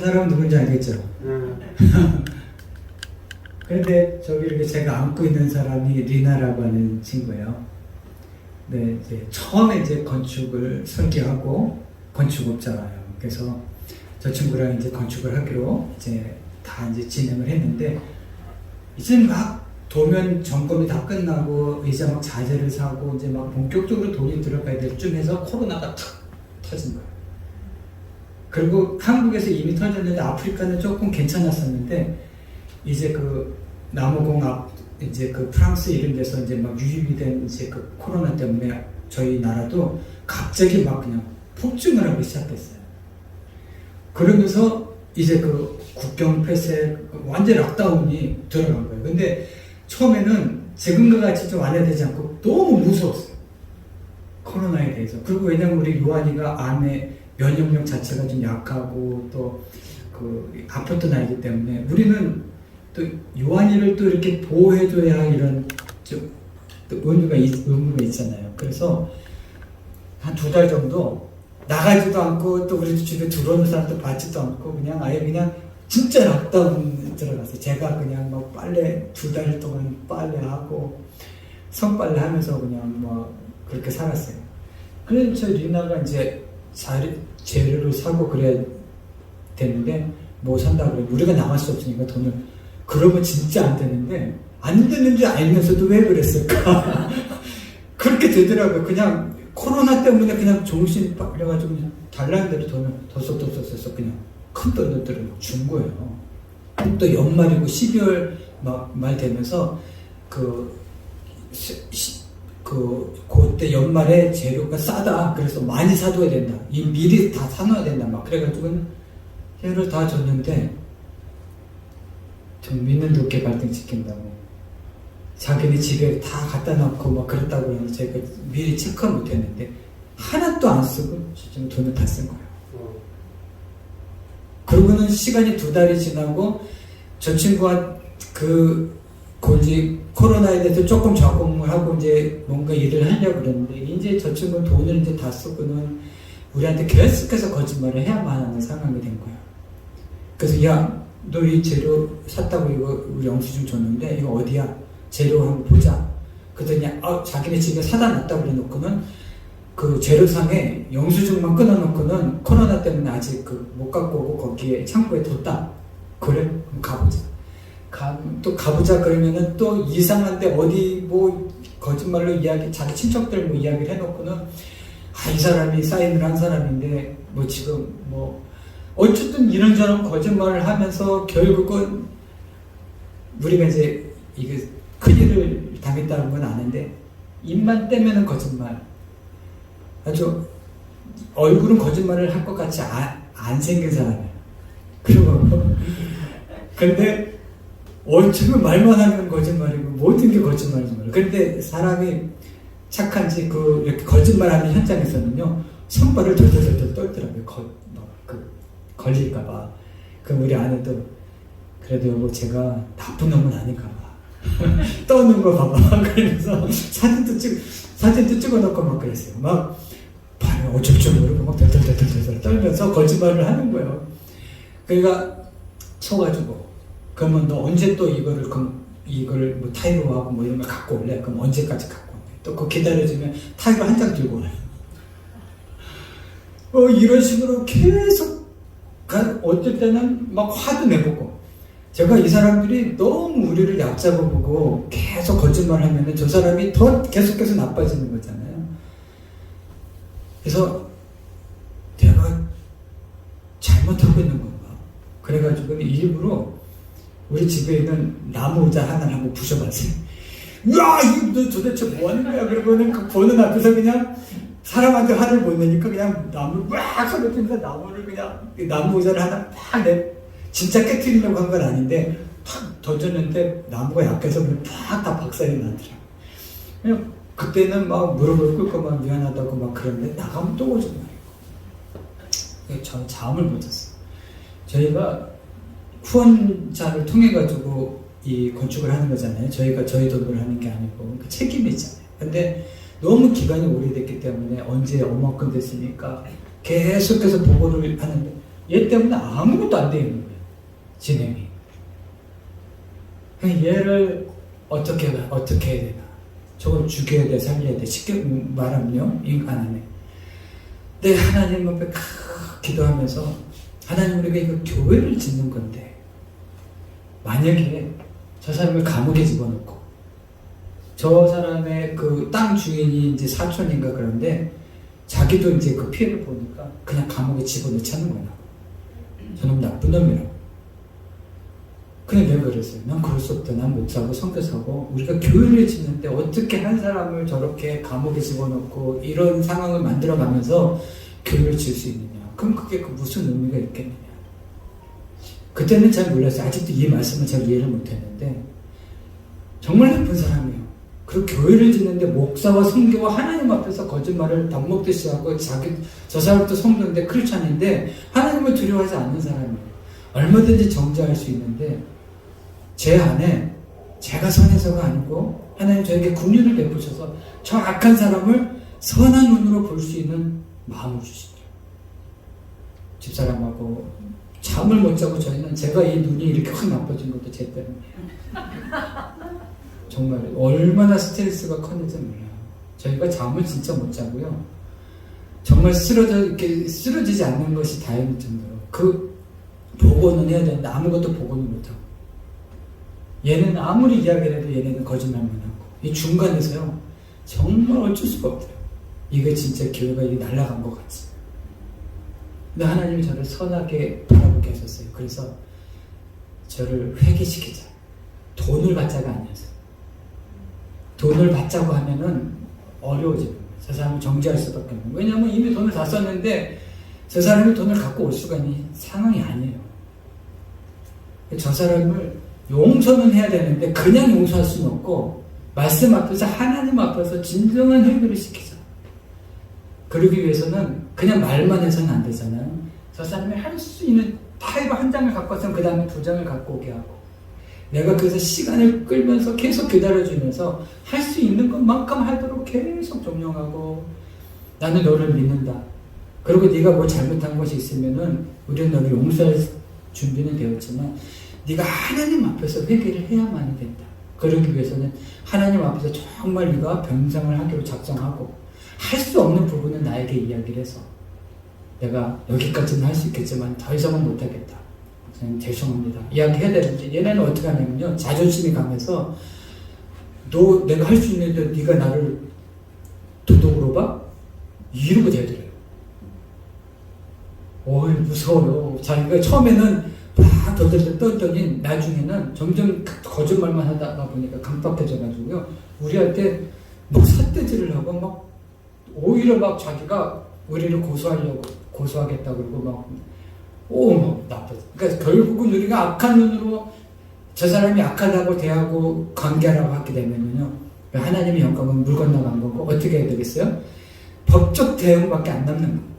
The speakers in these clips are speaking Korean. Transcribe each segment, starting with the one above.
사람은 누군지 알겠죠? 그런데 저기 이렇게 제가 안고 있는 사람이 리나라고 하는 친구예요. 네, 이제 처음에 이제 건축을 설계하고 건축업자예요. 그래서 저 친구랑 이제 건축을 하기로 이제 다 이제 진행을 했는데, 이제 막 도면 점검이 다 끝나고 이제 막 자재를 사고 이제 막 본격적으로 돈이 들어가야 될 쯤 해서 코로나가 탁 터진 거예요. 그리고 한국에서 이미 터졌는데 아프리카는 조금 괜찮았었는데, 이제 그 남아공 앞 이제 그 프랑스 이런 데서 이제 막 유입이 된 이제 그 코로나 때문에 저희 나라도 갑자기 막 그냥 폭증을 하기 시작했어요. 그러면서 이제 그 국경 폐쇄 완전 락다운이 들어간 거예요. 근데 처음에는 지금과 같이 좀 완화되지 않고 너무 무서웠어요. 코로나에 대해서. 그리고 왜냐면 우리 요한이가 암의 면역력 자체가 좀 약하고 또 그 아팠던 아이기 때문에 우리는 또 요한이를 또 이렇게 보호해줘야 이런 좀 의무가 있잖아요. 그래서 한 2달 정도 나가지도 않고 또 우리 집에 들어오는 사람도 받지도 않고 그냥 아예 그냥 진짜 락다운 들어갔어요. 제가 그냥 뭐 빨래 2달 동안 빨래하고 손빨래 하면서 그냥 뭐 그렇게 살았어요. 그래서 저희 리나가 이제 재료를 사고 그래야 되는데 뭐 산다고 그래. 우리가 나갈 수 없으니까 돈을. 그러면 진짜 안 되는데 안 되는 줄 알면서도 왜 그랬을까? 그렇게 되더라고요. 그냥 코로나 때문에 그냥 정신이 빡 이래가지고 그냥 달라는 대로 돈을 덜썩덜썩 그냥 큰 돈들을 준 거예요. 또 연말이고 12월 말 되면서 그때 연말에 재료가 싸다. 그래서 많이 사둬야 된다. 미리 다 사놔야 된다. 막 그래가지고 재료를 다 줬는데 좀 믿는 도끼 발등 지킨다고 자기네 집에 다 갖다 놓고 막 그랬다고 해서 제가 미리 체크 못했는데 하나도 안 쓰고 지금 돈을 다 쓴 거예요. 그러고는 시간이 2달이 지나고 저 친구가 이제 코로나에 대해서 조금 적응을 하고 이제 뭔가 일을 하려고 그랬는데 이제 저 친구는 돈을 이제 다 쓰고는 우리한테 계속해서 거짓말을 해야만 하는 상황이 된 거예요. 그래서 야, 너 이 재료 샀다고 이거 우리 영수증 줬는데 이거 어디야? 재료 한번 보자. 그랬더니 자기네 집에 사다 놨다고 그래 놓고는 그 재료상에 영수증만 끊어놓고는 코로나 때문에 아직 못 갖고 오고 거기에 창고에 뒀다. 그래? 그럼 가보자. 또 가보자 그러면은 또 이상한데 어디 뭐 거짓말로 자기 친척들 뭐 이야기를 해놓고는 이 사람이 사인을 한 사람인데 뭐 지금 뭐 어쨌든 이런저런 거짓말을 하면서 결국은 우리가 이제 이게 큰일을 당했다는 건 아는데 입만 떼면은 거짓말, 아주 얼굴은 거짓말을 할 것 같이 안 생긴 사람이에요. 그리고 근데 얼추면 말만 하면 거짓말이고 모든 게 거짓말이지 말이에요. 그런데 사람이 착한지 이렇게 거짓말하는 현장에서는요 손발을 덜덜덜 떨더라고요. 걸릴까봐. 그럼 우리 아내도 그래도 여보 제가 나쁜 놈은 아닌가봐. 떠는 거 봐봐. 그러면서 사진도 찍어놓고 막 그랬어요. 막 발을 어쩔 줄 모르고 막 덜덜덜 떨면서 거짓말을 하는 거예요. 그러니까 쳐가지고 그러면 너 언제 또 이거를 뭐 타이로하고 뭐 이런 걸 갖고 올래? 그럼 언제까지 갖고 올래? 또 그거 기다려주면 타이로 한 장 들고 와요. 이런 식으로 계속 어쩔 때는 막 화도 내보고 제가 이 사람들이 너무 우리를 얕잡아 보고 계속 거짓말을 하면 저 사람이 더 계속해서 나빠지는 거잖아요. 그래서 내가 잘못하고 있는 건가? 그래가지고 일부러 우리 집에 있는 나무 의자 하나를 한번 부셔봤어요. 야, 이거 너 도대체 뭐 하는 거야? 그러고는 그 보는 앞에서 그냥 사람한테 화를 못 내니까 그냥 나무를 막 소리치면서 나무를 그냥 나무 의자를 하나 팍 진짜 깨트리려고 한 건 아닌데 팍 던졌는데 나무가 약해서 그냥 팍 다 박살이 나더라고요. 그냥 그때는 막 무릎을 꿇고 막 미안하다고 막 그런데 나가면 또 오잖아요. 전 잠을 못 잤어요. 저희가 후원자를 통해 가지고 이 건축을 하는 거잖아요. 저희가 저희 돈으로 하는 게 아니고 그 책임이 있잖아요. 근데 너무 기간이 오래됐기 때문에 언제 얼마큼 됐으니까 계속해서 보고를 하는데 얘 때문에 아무것도 안 되는 거예요. 진행이. 얘를 어떻게 해야 되나. 저걸 죽여야 돼, 살려야 돼. 쉽게 말하면요. 인간 안에. 내 하나님 앞에 기도하면서 하나님 우리가 이거 교회를 짓는 건데 만약에 저 사람을 감옥에 집어넣고 저 사람의 그 땅 주인이 이제 사촌인가 그런데 자기도 이제 그 피해를 보니까 그냥 감옥에 집어넣자는 거야. 저놈 나쁜 놈이라고. 근데 내가 그랬어요. 난 그럴 수 없다. 난 목사고 선교사고 우리가 교회를 짓는데 어떻게 한 사람을 저렇게 감옥에 집어넣고 이런 상황을 만들어가면서 교회를 질 수 있느냐. 그럼 그게 무슨 의미가 있겠느냐. 그때는 잘 몰랐어요. 아직도 이 말씀을 잘 이해를 못했는데 정말 나쁜 사람이에요. 그리고 교회를 짓는데 목사와 성교와 하나님 앞에서 거짓말을 밥 먹듯이 하고 저 사람도 성도인데 크리스찬인데 하나님을 두려워하지 않는 사람이에요. 얼마든지 정죄할 수 있는데 제 안에 제가 선해서가 아니고 하나님 저에게 긍휼을 베푸셔서 저 악한 사람을 선한 눈으로 볼 수 있는 마음을 주시죠. 집사람하고 잠을 못 자고 저희는 제가 이 눈이 이렇게 확 나빠진 것도 제 때문이에요. 정말 얼마나 스트레스가 컸는지 몰라요. 저희가 잠을 진짜 못 자고요. 정말 이렇게 쓰러지지 않는 것이 다행일 정도로 그 보고는 해야 되는데 아무것도 보고는 못하고 얘는 아무리 이야기를 해도 얘네는 거짓말만 하고 이 중간에서요 정말 어쩔 수가 없어요. 이게 진짜 교회가 이게 날아간 것 같지. 근데 하나님이 저를 선하게 바라보게 하셨어요. 그래서 저를 회개시키자. 돈을 받자가 아니었어요. 돈을 받자고 하면은 어려워지는 거예요. 저 사람을 정죄할 수밖에 없는 거예요. 왜냐하면 이미 돈을 다 썼는데 저 사람이 돈을 갖고 올 수가 있는 상황이 아니에요. 저 사람을 용서는 해야 되는데 그냥 용서할 수는 없고 말씀 앞에서 하나님 앞에서 진정한 회개를 시키자. 그러기 위해서는 그냥 말만 해서는 안 되잖아요. 저 사람이 할 수 있는 타이로 한 장을 갖고 왔으면 그 다음에 2장을 갖고 오게 하고 내가 그래서 시간을 끌면서 계속 기다려주면서 할 수 있는 것만큼 하도록 계속 종용하고 나는 너를 믿는다. 그리고 네가 뭐 잘못한 것이 있으면은 우리는 너를 용서할 준비는 되었지만 네가 하나님 앞에서 회개를 해야만이 된다. 그러기 위해서는 하나님 앞에서 정말 네가 병상을 하기로 작정하고 할 수 없는 부분은 나에게 이야기를 해서 내가 여기까지는 할 수 있겠지만 더 이상은 못하겠다. 선생님 죄송합니다. 이야기해야 되는데 얘네는 어떻게 하냐면요. 자존심이 강해서 너 내가 할 수 있는데 네가 나를 도둑으로 봐? 이러고 대들어요. 어이 무서워요. 자기가 처음에는 막 떠더니 나중에는 점점 거짓말만 하다가 보니까 강박해져가지고요. 우리한테 막 삿대질을 하고 막 오히려 막 자기가 우리를 고소하겠다 그러고 막 나빠. 그러니까 결국은 우리가 악한 눈으로 저 사람이 악하다고 대하고 관계하라고 하게 되면요. 하나님의 영광은 물 건너간 거고 어떻게 해야 되겠어요? 법적 대응밖에 안 남는 거예요.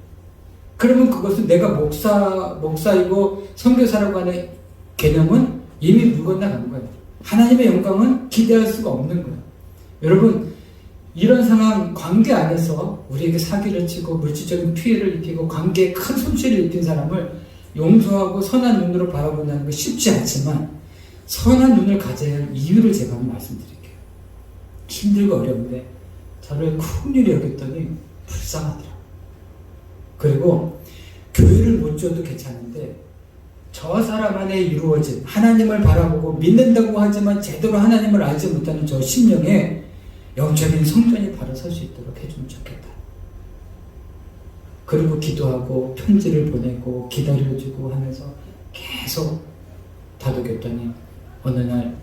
그러면 그것은 내가 목사이고 선교사라고 하는 개념은 이미 물 건너간 거예요. 하나님의 영광은 기대할 수가 없는 거예요. 여러분 이런 상황 관계 안에서 우리에게 사기를 치고 물질적인 피해를 입히고 관계에 큰 손실을 입힌 사람을 용서하고 선한 눈으로 바라본다는 건 쉽지 않지만 선한 눈을 가져야 할 이유를 제가 한번 말씀드릴게요. 힘들고 어려운데 저를 긍휼히 여겼더니 불쌍하더라. 그리고 교회를 못 줘도 괜찮은데 저 사람 안에 이루어진 하나님을 바라보고 믿는다고 하지만 제대로 하나님을 알지 못하는 저 심령에 영적인 성전이 바로 설 수 있도록 해주면 좋겠다. 그리고 기도하고 편지를 보내고 기다려주고 하면서 계속 다독였더니 어느 날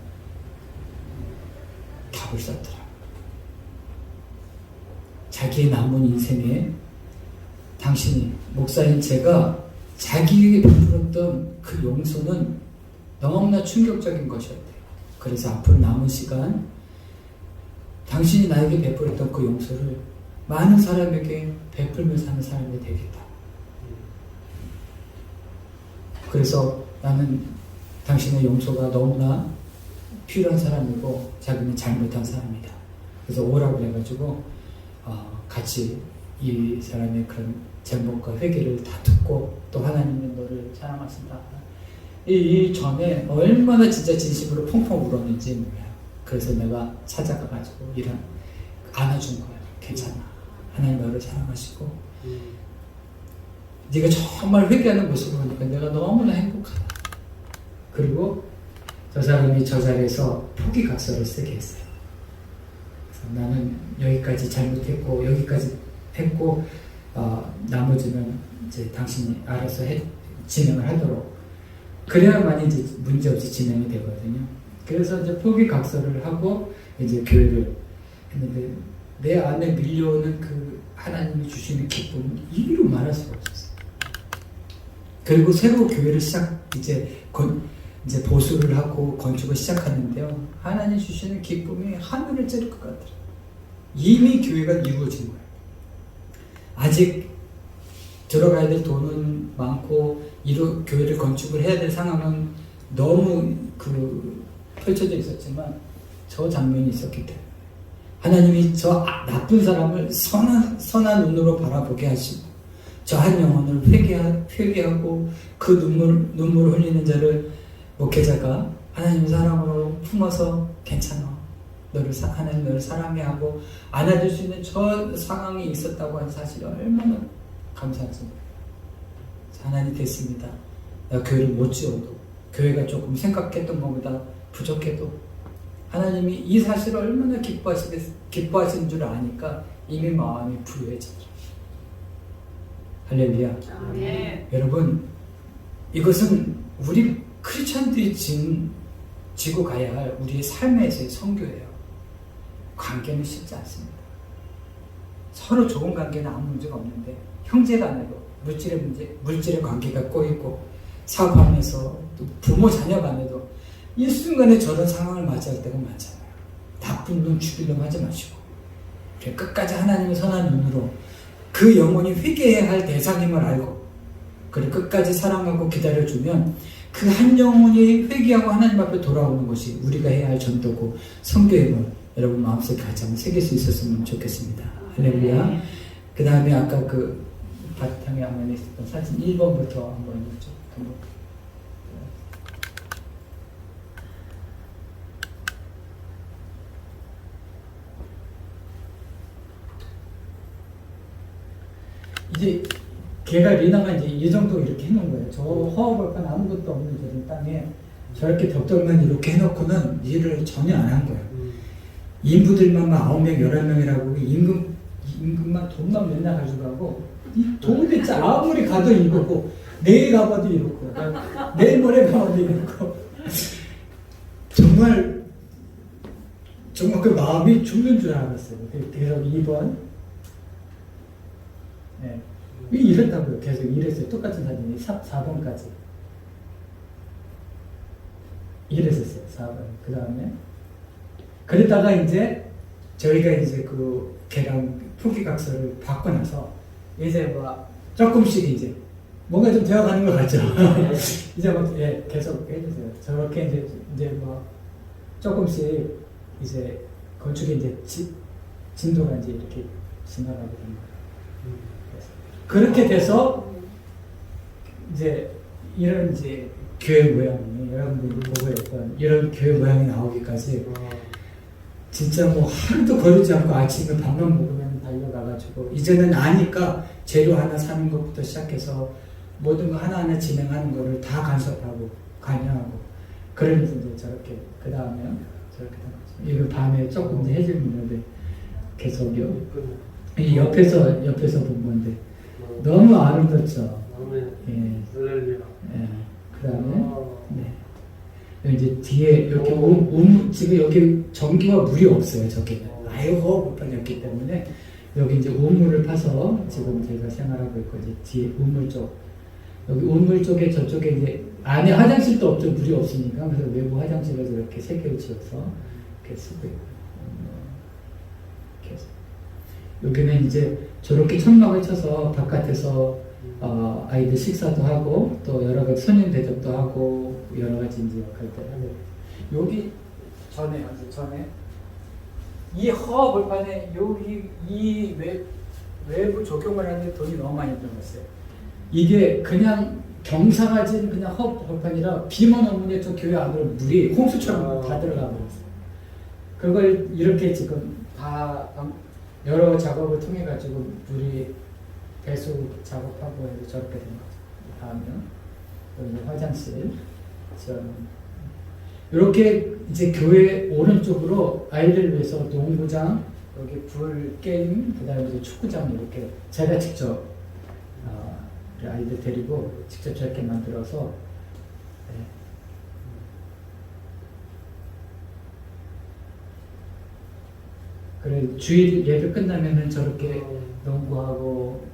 답을 썼더라. 자기의 남은 인생에 당신이 목사인 제가 자기에게 베풀었던 그 용서는 너무나 충격적인 것이었대요. 그래서 앞으로 남은 시간 당신이 나에게 베풀었던 그 용서를 많은 사람에게 베풀며 사는 사람이 되겠다. 그래서 나는 당신의 용서가 너무나 필요한 사람이고 자기는 잘못한 사람이다. 그래서 오라고 해가지고 같이 이 사람의 그런 제목과 회개를 다 듣고 또 하나님의 너를 사랑하신다. 이 전에 얼마나 진짜 진심으로 펑펑 울었는지 몰라요. 그래서 내가 찾아가가지고 안아준 거야. 괜찮아. 하나님 너를 사랑하시고 네가 정말 회개하는 모습을 보니까 내가 너무나 행복하다. 그리고 저 사람이 저 자리에서 포기각서를 쓰게 했어요. 그래서 나는 여기까지 잘못했고 여기까지 했고 나머지는 이제 당신이 알아서 진행을 하도록 그래야만 이제 문제없이 진행이 되거든요. 그래서 이제 포기각서를 하고 이제 교회를 했는데 내 안에 밀려오는 그 하나님이 주시는 기쁨은 이루 말할 수가 없었어요. 그리고 새로 교회를 이제 보수를 하고 건축을 시작하는데요. 하나님 주시는 기쁨이 하늘을 찌를 것 같아요. 이미 교회가 이루어진 거예요. 아직 들어가야 될 돈은 많고 교회를 건축을 해야 될 상황은 너무 펼쳐져 있었지만 저 장면이 있었기 때문에 하나님이 저 나쁜 사람을 선한 눈으로 바라보게 하시고 저 한 영혼을 회개하고 그 눈물을 흘리는 자를 목회자가 하나님의 사랑으로 품어서 괜찮아. 하나님 너를 사랑해 하고 안아줄 수 있는 저 상황이 있었다고 하는 사실이 얼마나 감사하십니까. 하나님 됐습니다. 내가 교회를 못 지어도 교회가 조금 생각했던 것보다 부족해도 하나님이 이 사실을 얼마나 기뻐하시는 줄 아니까 이미 마음이 부유해지더라. 할렐루야. 네. 여러분 이것은 우리 크리스찬들이 지고 가야 할 우리의 삶에서의 선교예요. 관계는 쉽지 않습니다. 서로 좋은 관계는 아무 문제가 없는데 형제간에도 물질의 관계가 꼬이고 사업하면서 또 부모 자녀 간에도 일순간에 저런 상황을 맞이할 때가 많잖아요. 나쁜 놈 죽이려고 하지 마시고 끝까지 하나님의 선한 눈으로 그 영혼이 회개해야 할 대상임을 알고 그리고 끝까지 사랑하고 기다려주면 그 한 영혼이 회개하고 하나님 앞에 돌아오는 것이 우리가 해야 할 전도고 선교임을 여러분 마음속에 같이 한번 새길 수 있었으면 좋겠습니다. 할렐루야. 그 다음에 아까 그 바탕에 한번 있었던 사진 1번부터 한번 쭉 한번 이제 리나가 이제 이 정도 이렇게 해놓은 거예요. 저 허허벌판 아무것도 없는 저런 땅에 저렇게 벽돌만 이렇게 해놓고는 일을 전혀 안 한 거예요. 인부들만 9명, 11명이라고 임금만 돈만 맨날 가져가고 이 도대체 아무리 가도 이렇고 내일 가봐도 이렇고 내일 모레 가봐도 이렇고 정말 그 마음이 죽는 줄 알았어요. 그래서 2번 네. 이랬다고요. 계속 이랬어요. 똑같은 사진이 4번까지 이랬었어요. 4번. 그 다음에 그러다가 이제 저희가 이제 그 걔랑 포기각서를 받고 나서 이제 뭐 조금씩 이제 뭔가 좀 되어가는 것 같죠. 이제 뭐 계속 해주세요. 저렇게 이제 뭐 조금씩 이제 건축에 이제 진도가 이제 이렇게 지나가게 된 거예요. 그렇게 돼서 이제 이런 이제 교회 모양이 여러분들이 보고 있던 이런 교회 모양이 나오기까지 진짜 뭐 하루도 거르지 않고 아침에 밥만 먹으면 달려가가지고 이제는 아니까 재료 하나 사는 것부터 시작해서 모든 거 하나하나 진행하는 거를 다 간섭하고 관여하고 그러면서 이제 저렇게 그 다음에 저렇게 이거 밤에 조금 이제 해질 있는데 계속 이 옆에서 본 건데 너무 아름답죠. 예. 그 다음에 네. 이제 뒤에 이렇게 지금 여기 전기와 물이 없어요. 저기는 아예 허벌판이었기 때문에 여기 이제 우물을 파서 지금 제가 생활하고 있고 이제 뒤에 우물 쪽 여기 우물 쪽에 저쪽에 이제 안에 화장실도 없죠. 물이 없으니까 그래서 외부 화장실을 이렇게 3개를 지어서 이렇게 쓰고 있고 계속 여기는 이제 저렇게 천막을 쳐서 바깥에서 아이들 식사도 하고 또 여러 가지 손님 대접도 하고 여러 가지 이제 역할들 하고 여기 전에 이 허벌판에 여기 이 외부 조경을 하는데 돈이 너무 많이 들어갔어요. 이게 그냥 경사가진 그냥 허벌판이라 비만 오면 저 교회 안으로 물이 홍수처럼 다 들어가 버렸어요. 그걸 이렇게 지금 다 여러 작업을 통해 가지고 물이 배수 작업하고 해서 저렇게 된 거죠. 다음은 이제 화장실 이렇게 이제 교회 오른쪽으로 아이들을 위해서 농구장, 여기 불 게임, 그다음에 이제 축구장 이렇게 제가 직접 우리 아이들 데리고 직접 저렇게 만들어서 네. 그래 주일 예배 끝나면은 저렇게 농구하고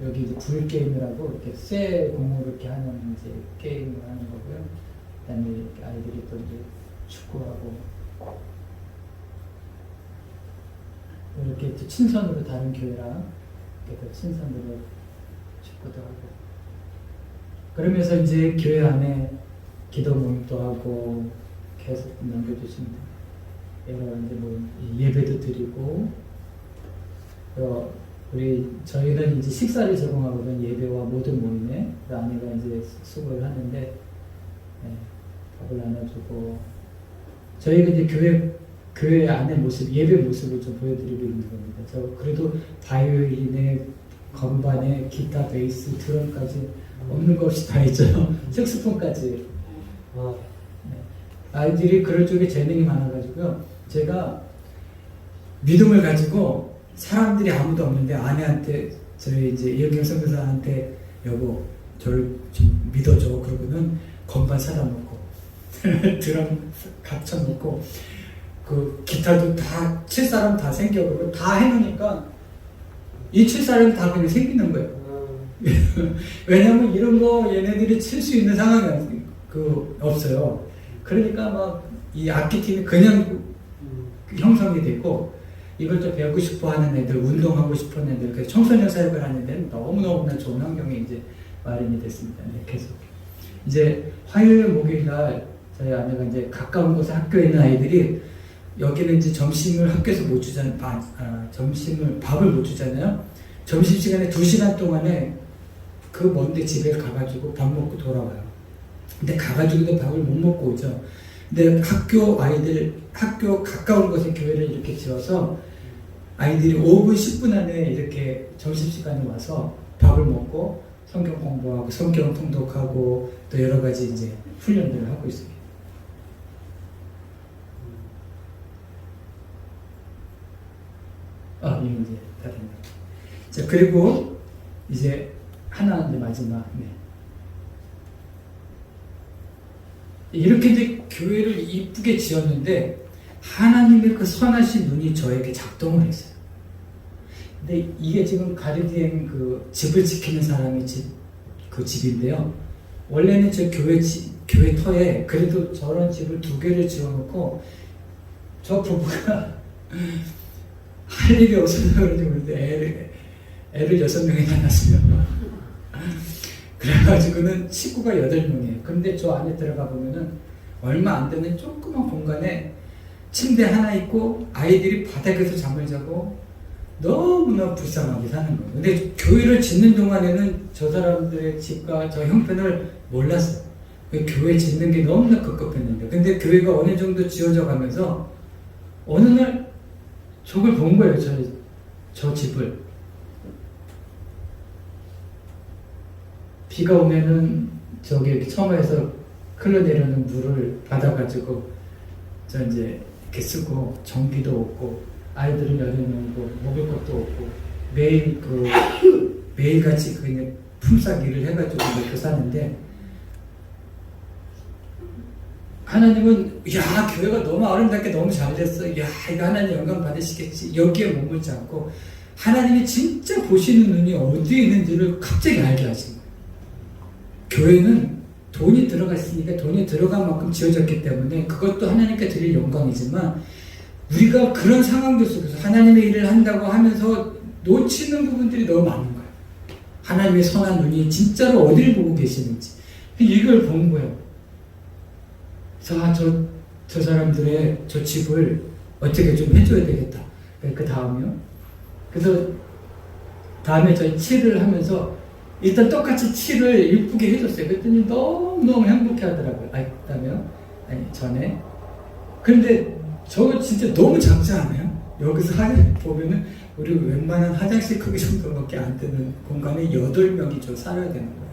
여기 이제 불 게임이라고 이렇게 쇠 공으로 이렇게 하는 이제 게임을 하는 거고요. 그다음에 아이들이 또 이제 축구하고 이렇게 또 친선으로 다른 교회랑 이렇게 또 친선으로 축구도 하고 그러면서 이제 교회 안에 기도 모임도 하고 계속 남겨주시면 여러 이제 뭐 예배도 드리고 저희는 이제 식사를 제공하거든 예배와 모든 모임에 그 아내가 이제 수고를 하는데 네, 밥을 나눠주고 저희가 이제 교회 안의 모습 예배 모습을 좀 보여드리고 있는 겁니다. 저 그래도 바이올린에 건반에 기타 베이스 드럼까지 없는 거 없이 다 있죠. 색소폰까지. 네. 아이들이 그럴 쪽에 재능이 많아가지고요. 제가 믿음을 가지고 사람들이 아무도 없는데 아내한테 저희 이제 이영경 선교사한테 여보 저를 좀 믿어줘 그러고는 건반 사다 놓고 드럼 갖춰 놓고 그 기타도 다 칠 사람 다 생겨고 다 해놓으니까 이 칠 사람 다 그냥 생기는 거예요. 왜냐면 이런 거 얘네들이 칠 수 있는 상황이 없어요. 그러니까 막 이 악기팀이 그냥 형성이 되고 이걸 좀 배우고 싶어 하는 애들, 운동하고 싶어 하는 애들, 그래서 청소년 사역을 하는 데는 너무너무나 좋은 환경이 이제 마련이 됐습니다. 네, 계속. 이제 화요일, 목요일 날 저희 아내가 이제 가까운 곳에 학교에 있는 아이들이 여기는 이제 점심을 학교에서 못 주잖아요. 점심을, 밥을 못 주잖아요. 점심시간에 2시간 동안에 그 먼데 집에 가가지고 밥 먹고 돌아와요. 근데 가가지고도 밥을 못 먹고 오죠. 근데 학교 가까운 곳에 교회를 이렇게 지어서 아이들이 5분, 10분 안에 이렇게 점심시간에 와서 밥을 먹고 성경 공부하고 성경 통독하고 또 여러 가지 이제 훈련들을 하고 있습니다. 이제 다 됩니다. 자, 그리고 이제 하나 이제 마지막. 네. 이렇게 이제 교회를 이쁘게 지었는데 하나님의 그 선하신 눈이 저에게 작동을 했어요. 근데 이게 지금 가르디엔 그 집을 지키는 사람의 그 집인데요. 원래는 저 교회 터에 그래도 저런 집을 2개를 지어놓고 저 부부가 할 일이 없어서 그런지 모르는데 애를 6명이나 낳았어요. 그래가지고는 식구가 8명이에요. 그런데 저 안에 들어가 보면은 얼마 안 되는 조그만 공간에 침대 하나 있고 아이들이 바닥에서 잠을 자고 너무나 불쌍하게 사는 거예요. 근데 교회를 짓는 동안에는 저 사람들의 집과 저 형편을 몰랐어요. 교회 짓는 게 너무나 급급했는데 근데 교회가 어느 정도 지어져 가면서 어느 날 저걸 본 거예요. 저 집을. 비가 오면은 저기 처음에서 흘러내리는 물을 받아가지고 저 이제 이렇게 쓰고 전기도 없고 아이들은 여름이고 먹을 것도 없고 매일같이 그냥 품삯 일을 해가지고 이렇게 사는데 하나님은 야 교회가 너무 아름답게 너무 잘됐어 야 이거 하나님 영광 받으시겠지 여기에 머물지 않고 하나님이 진짜 보시는 눈이 어디에 있는지를 갑자기 알게 하신 거예요. 교회는 돈이 들어가 있으니까 돈이 들어간 만큼 지어졌기 때문에 그것도 하나님께 드릴 영광이지만 우리가 그런 상황들 속에서 하나님의 일을 한다고 하면서 놓치는 부분들이 너무 많은 거예요. 하나님의 선한 눈이 진짜로 어디를 보고 계시는지 이걸 본 거예요. 저 사람들의 저 집을 어떻게 좀 해줘야 되겠다. 그 다음이요. 그래서 다음에 저희 칠을 하면서 일단 똑같이 칠을 이쁘게 해줬어요. 그랬더니 너무너무 행복해 하더라고요. 그다음에요? 아니, 전에. 근데 저거 진짜 너무 작지 않아요? 여기서 보면은 우리 웬만한 화장실 크기 정도밖에 안 되는 공간에 8명이 살아야 되는 거예요.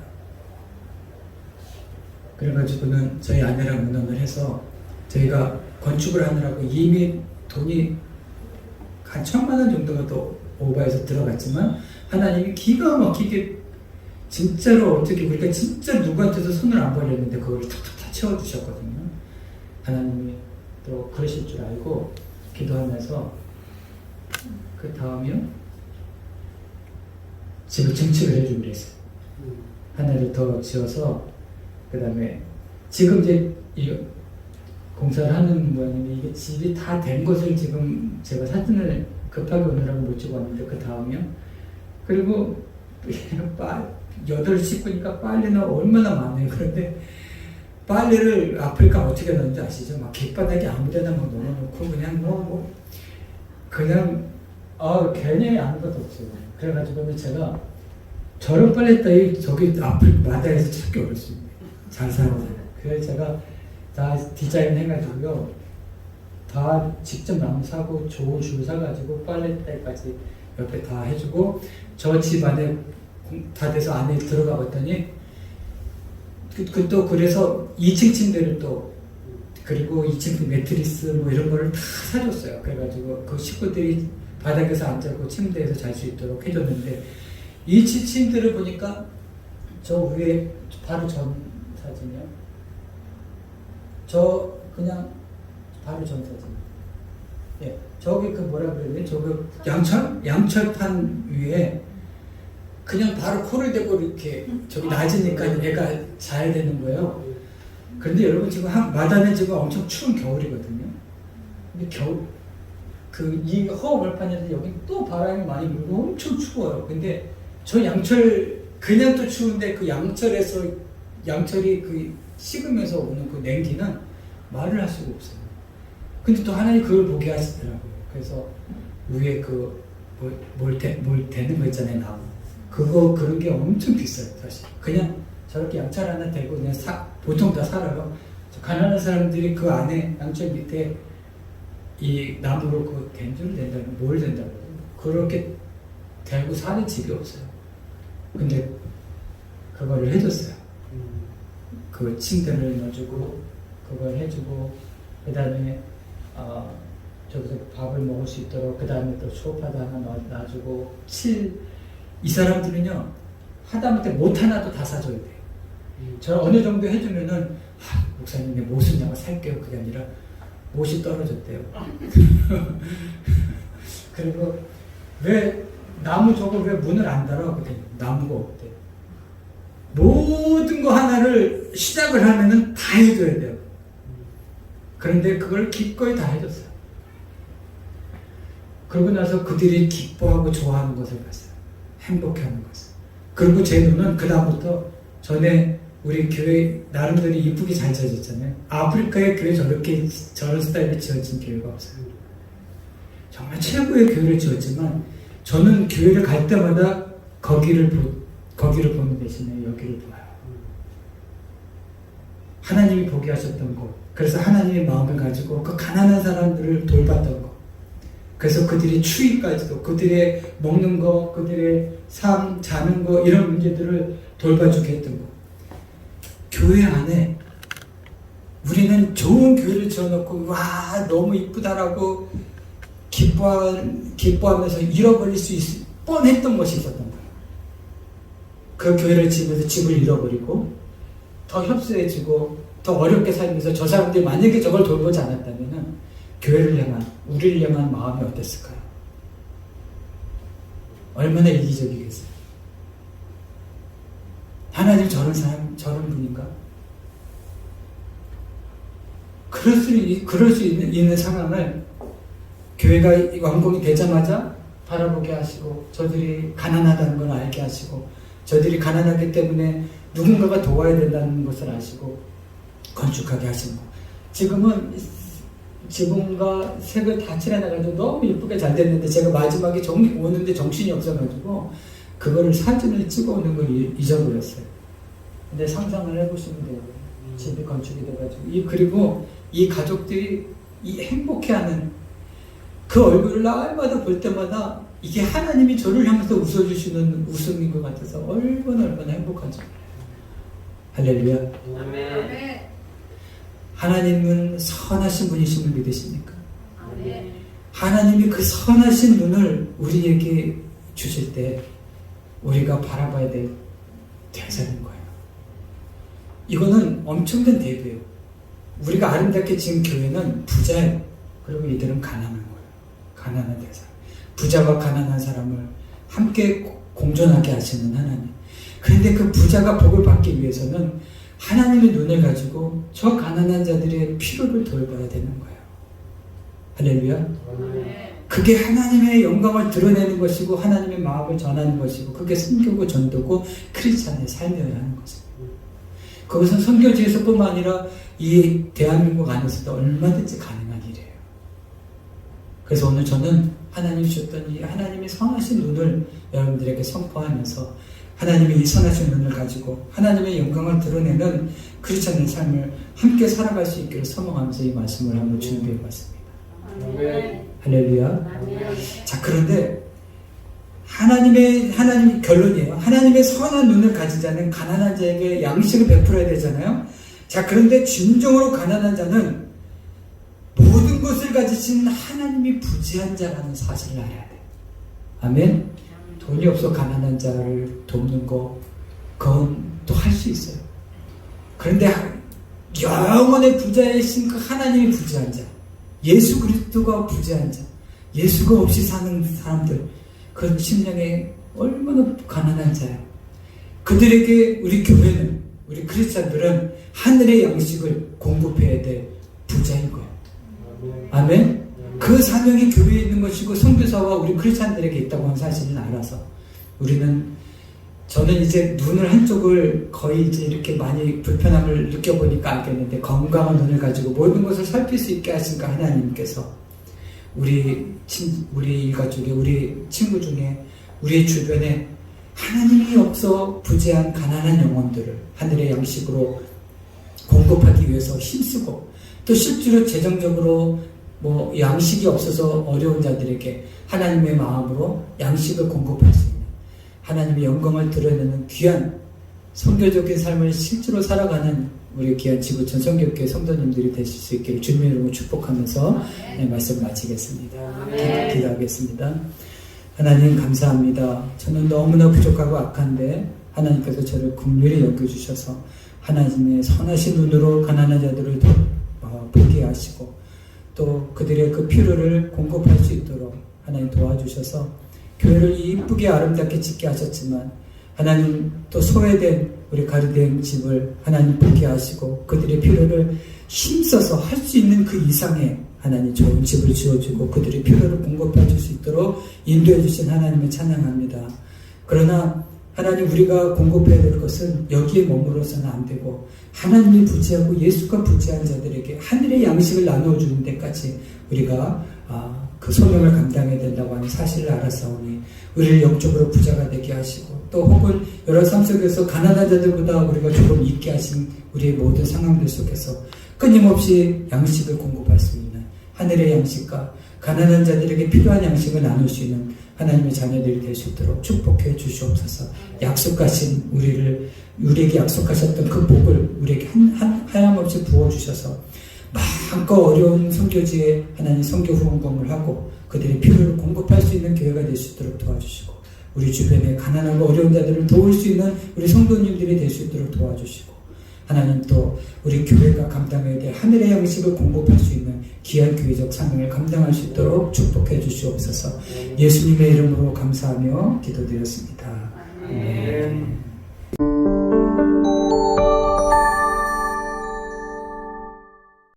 그래가지고는 저희 아내랑 의논을 해서 저희가 건축을 하느라고 이미 돈이 한 1,000만 원 정도가 더 오버해서 들어갔지만 하나님이 기가 막히게 진짜로 어떻게 우리가 진짜 누구한테도 손을 안 벌렸는데 그걸 탁탁 다 채워주셨거든요. 하나님이 또 그러실 줄 알고 기도하면서 그 다음이요. 집을 증축을 해주기로 했어요. 하나를 더 지어서 그 다음에 지금 이제 이 공사를 하는 모양인데 이게 집이 다 된 것을 지금 제가 사진을 급하게 오느라고 못 찍어 왔는데 그 다음이요. 그리고 8시 씻으니까 빨래는 얼마나 많아요. 그런데 빨래를 아프리카 어떻게 넣는지 아시죠? 막 객바닥에 아무데나 막 넣어놓고 그냥 그냥 괜히 아무것도 없어요. 그래가지고 제가 저런 빨래따위 저기 아프리카 마다에서 찾기 어렵습니다. 잘 사는. 그래서 제가 다 디자인 해가지고요. 다 직접 나무 사고 좋은 줄 사가지고 빨래대까지 옆에 다 해주고 저 집 안에 다 돼서 안에 들어가 봤더니 또 그래서 2층 침대를 또 그리고 2층 매트리스 뭐 이런 거를 다 사줬어요. 그래가지고 그 식구들이 바닥에서 앉고 침대에서 잘 수 있도록 해줬는데 2층 침대를 보니까 저 위에 바로 전 사진이요. 저 그냥 바로 전 사진. 예, 저기 그 뭐라 그랬니? 저기 양철판 위에 그냥 바로 코를 대고 이렇게 저기 낮으니까 얘가 자야 되는 거예요. 그런데 여러분 지금 마다는 지금 엄청 추운 겨울이거든요. 근데 이 허허벌판인데 여기 또 바람이 많이 불고 엄청 추워요. 근데 저 양철 그냥 또 추운데 그 양철이 그 식으면서 오는 그 냉기는 말을 할 수가 없어요. 근데 또 하나님 그걸 보게 하시더라고요. 그래서 위에 뭘 대는 거 있잖아요, 나무. 그런 게 엄청 비싸요, 사실. 그냥 저렇게 양철 하나 대고 그냥 보통 다 살아요. 가난한 사람들이 그 안에 양철 밑에 이 나무로 그 댄줄을 댄다면 뭘 된다고 그렇게 대고 사는 집이 없어요. 근데 그거를 해줬어요. 그 침대를 넣어주고 그걸 해주고 그 다음에 저기서 밥을 먹을 수 있도록 그 다음에 또 소파도 하나 놔주고 이 사람들은요 하다못해 못 하나도 다 사줘야 돼요. 저 어느 정도 해주면은 목사님 내 못은 내가 살게요. 그게 아니라 못이 떨어졌대요. 그리고 왜 나무 저거 왜 문을 안 달아? 그랬더니 나무가 없대. 모든 거 하나를 시작을 하면은 다 해줘야 돼요. 그런데 그걸 기꺼이 다 해줬어요. 그러고 나서 그들이 기뻐하고 좋아하는 것을 봤어요. 행복해하는 것을. 그리고 제 눈은 그 다음부터 전에 우리 교회 나름대로 이쁘게 잘 지어졌잖아요. 아프리카의 교회 저런 스타일로 지어진 교회가 없어요. 정말 최고의 교회를 지었지만 저는 교회를 갈 때마다 거기를 보는 대신에 여기를 봐요. 하나님이 보게 하셨던 곳. 그래서 하나님의 마음을 가지고 그 가난한 사람들을 돌봤던 것. 그래서 그들의 추위까지도 그들의 먹는 거, 그들의 삶, 자는 거 이런 문제들을 돌봐주게 했던 것. 교회 안에 우리는 좋은 교회를 지어놓고 와 너무 이쁘다라고 기뻐하면서 잃어버릴 수 뻔했던 것이 있었던 거예요. 그 교회를 지으면서 집을 잃어버리고 더 협소해지고 더 어렵게 살면서 저 사람들이 만약에 저걸 돌보지 않았다면 교회를 향한 우리를 향한 마음이 어땠을까요? 얼마나 이기적이겠어요. 하나님 저런 사람 저런 분인가? 그럴 수 있는 상황을 교회가 완공이 되자마자 바라보게 하시고 저들이 가난하다는 걸 알게 하시고 저들이 가난하기 때문에 누군가가 도와야 된다는 것을 아시고 건축하게 하신 거. 지금은 지붕과 색을 다 칠해놔가지고 너무 예쁘게 잘 됐는데 제가 마지막에 오는데 정신이 없어가지고 그거를 사진을 찍어오는 걸 잊어버렸어요. 근데 상상을 해보시면 돼요. 집이 건축이 돼가지고 그리고 이 가족들이 이 행복해하는 그 얼굴을 날마다 볼 때마다 이게 하나님이 저를 향해서 웃어주시는 웃음인 것 같아서 얼마나 행복하죠. 할렐루야. 아멘. 하나님은 선하신 분이심을 믿으십니까? 아멘. 하나님이 그 선하신 눈을 우리에게 주실 때 우리가 바라봐야 될 대상인 거예요. 이거는 엄청난 대도예요. 우리가 아름답게 지은 교회는 부자예요. 그리고 이들은 가난한 거예요. 가난한 대상. 부자와 가난한 사람을 함께 공존하게 하시는 하나님. 그런데 그 부자가 복을 받기 위해서는 하나님의 눈을 가지고 저 가난한 자들의 필요를 돌봐야 되는 거예요. 할렐루야. 그게 하나님의 영광을 드러내는 것이고 하나님의 마음을 전하는 것이고 그게 선교고 전도고 크리스찬의 삶이어야 하는 거죠. 그것은 선교지에서뿐만 아니라 이 대한민국 안에서도 얼마든지 가능한 일이에요. 그래서 오늘 저는 하나님 주셨던 이 하나님의 선하신 눈을 여러분들에게 선포하면서 하나님의 이 선하신 눈을 가지고 하나님의 영광을 드러내는 크리스찬의 삶을 함께 살아갈 수 있기를 소망하면서 이 말씀을 한번 준비해 봤습니다. 할렐루야. 자, 그런데 하나님 결론이에요. 하나님의 선한 눈을 가진 자는 가난한 자에게 양식을 베풀어야 되잖아요. 자, 그런데 진정으로 가난한 자는 모든 것을 가지신 하나님이 부지한 자라는 사실을 알아야 돼요. 아멘. 돈이 없어 가난한 자를 돕는 거 그건 또 할 수 있어요. 그런데 영원의 부자이신 그 하나님이 부지한 자, 예수 그리스도가 부지한 자, 예수가 없이 사는 사람들, 그런 심령에 얼마나 가난한 자예요. 그들에게 우리 교회는, 우리 크리스찬들은 하늘의 양식을 공급해야 될 부자인 거예요. 아멘. 그 사명이 교회에 있는 것이고 선교사와 우리 크리스찬들에게 있다고 하는 사실을 알아서 저는 이제 눈을 한쪽을 거의 이제 이렇게 많이 불편함을 느껴보니까 알겠는데 건강한 눈을 가지고 모든 것을 살필 수 있게 하신가 하나님께서 우리 일가족에 우리 친구 중에 우리 주변에 하나님이 없어 부재한 가난한 영혼들을 하늘의 양식으로 공급하기 위해서 힘쓰고 또 실제로 재정적으로 양식이 없어서 어려운 자들에게 하나님의 마음으로 양식을 공급할 수 있는 하나님의 영광을 드러내는 귀한 선교적인 삶을 실제로 살아가는 우리 귀한 지구촌 선교교회 성도님들이 되실 수 있기를 주님의 이름으로 축복하면서 말씀 마치겠습니다. 기도하겠습니다. 하나님 감사합니다. 저는 너무나 부족하고 악한데 하나님께서 저를 긍휼히 여겨주셔서 하나님의 선하신 눈으로 가난한 자들을 보게 하시고 또 그들의 그 필요를 공급할 수 있도록 하나님 도와주셔서 교회를 이쁘게 아름답게 짓게 하셨지만 하나님 또 소외된 우리 가리된 집을 하나님 보게 하시고 그들의 필요를 힘써서 할 수 있는 그 이상의 하나님 좋은 집을 지어주고 그들의 필요를 공급해 줄 수 있도록 인도해 주신 하나님을 찬양합니다. 그러나 하나님 우리가 공급해야 될 것은 여기에 머물러서는 안 되고 하나님이 부지하고 예수가 부지한 자들에게 하늘의 양식을 나누어 주는 데까지 우리가 그 소명을 감당해야 된다고 하는 사실을 알았사오니 우리를 영적으로 부자가 되게 하시고 또 혹은 여러 삶 속에서 가난한 자들보다 우리가 조금 있게 하신 우리의 모든 상황들 속에서 끊임없이 양식을 공급할 수 있는 하늘의 양식과 가난한 자들에게 필요한 양식을 나눌 수 있는 하나님의 자녀들이 될 수 있도록 축복해 주시옵소서. 약속하신 우리에게 약속하셨던 그 복을 우리에게 하염없이 부어주셔서 마음껏 어려운 선교지에 하나님 선교 후원금을 하고 그들의 필요를 공급할 수 있는 교회가 될 수 있도록 도와주시고 우리 주변에 가난하고 어려운 자들을 도울 수 있는 우리 성도님들이 될 수 있도록 도와주시고 하나님 또 우리 교회가 감당해야 될 하늘의 양식을 공급할 수 있는 귀한 교회적 사명을 감당할 수 있도록 축복해 주시옵소서. 예수님의 이름으로 감사하며 기도드렸습니다. 아멘.